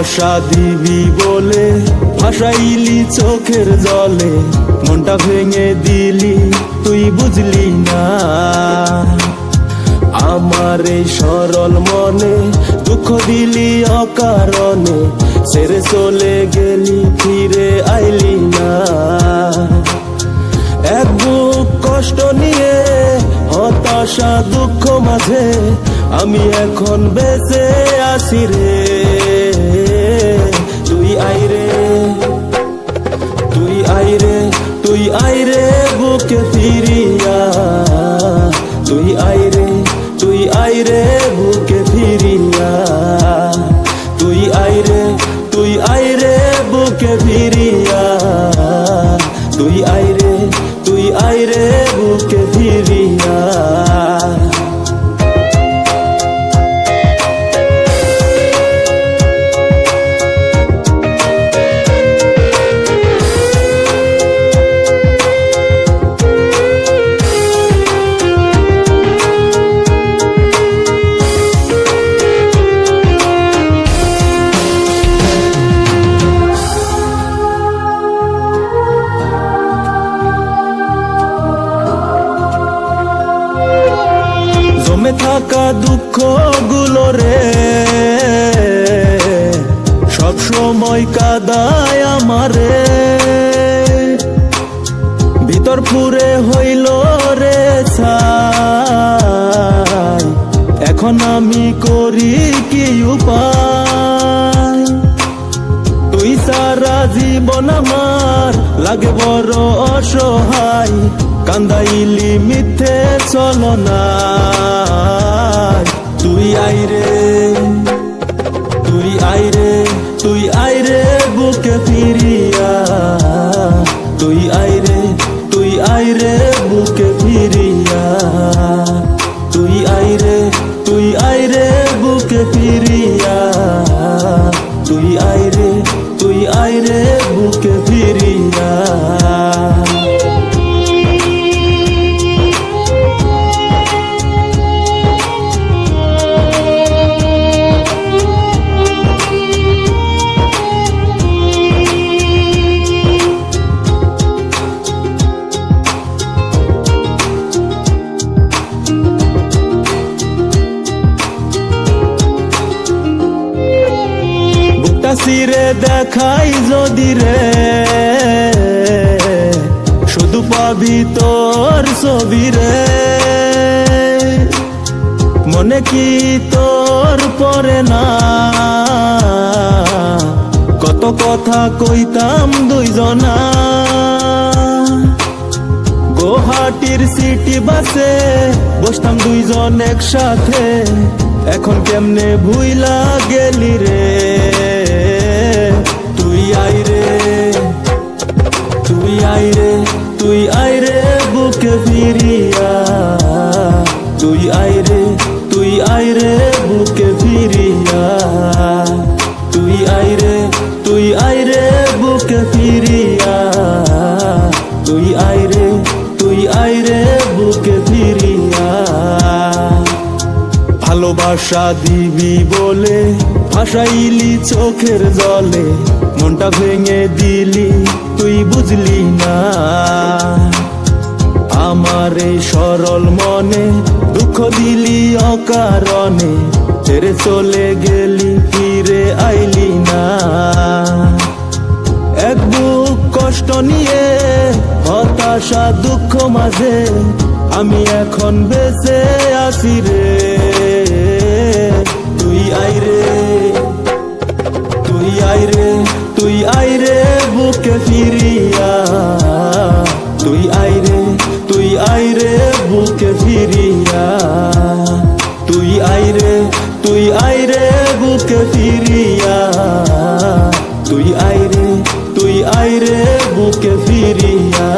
ভালোবাসা দিবি বলে ভাসাইলি চোখের জলে, মনটা ভেঙে দিলি তুই বুঝলি না। আমার এই সরল মনে দুঃখ দিলি অকারণে, ছেড়ে চলে গেলি ফিরে আইলি না। এক বুক কষ্ট নিয়ে হতাশা দুঃখ মাঝে আমি এখন বেঁচে আছি রে। তুই আইরে, তুই আইরে, তুই আইরে বুকে ফিরিয়া, তুই আইরে, তুই আইরে বুকে ফিরিয়া, তুই আইরে, তুই আইরে বুকে ফিরিয়া, তুই আইরে, তুই আইরে বুকে ফিরিয়া। জমে থাকা দুঃখ গুলো রে সব সময় কাদায় আমারে, ভিতর পুরে হইল রে ছাই। এখন আমি করি কি উপায়, তুই সারা জীবন আমার লাগে বড় অসহায়। কান্দাইলি মিথ্যে চলো না, তুই আইরে, তুই আইরে, তুই আইরে বুকে ফিরিয়া, তুই আইরে, তুই আইরে বুকে ফিরিয়া, তুই আইরে, তুই আইরে বুকে ফিরিয়া, তুই আইরে, তুই আইরে বুকে ফিরিয়া। সিরে দেখাই যদি রে শুধু পাবি তোর ছবি রে, মনে কি তোর পরে না কত কথা কইতাম দুইজনা। গুয়াহাটির সিটি বাসে বসতাম দুইজন একসাথে, এখন কেমনে ভুইলা গেলি রে। তুই আইরে, তুই আইরে, তুই আইরে বুকে ফিরিয়া, তুই আইরে, তুই আইরে বুকে ফিরিয়া, তুই আইরে, তুই আইরে বুকে ফিরিয়া, তুই আইরে, তুই আইরে বুকে ফিরিয়া। ভালোবাসা দিবি বলে ভাসাইলি চোখের জলে, মনটা ভেঙে দিলি তুই বুঝলি না। আমার এই সরল মনে দুঃখ দিলি অকারণে, ছেড়ে চলে গেলি ফিরে আইলি না। এক বুক কষ্ট নিয়ে হতাশা দুঃখ মাঝে আমি এখন বেঁচে আছি রে। তুই আইরে, তুই আইরে, তুই আইরে বুকে ফিরিয়া, তুই আইরে, তুই আইরে বুকে ফিরিয়া, তুই আইরে, তুই আইরে বুকে ফিরিয়া, তুই আইরে, তুই আইরে বুকে ফিরিয়া।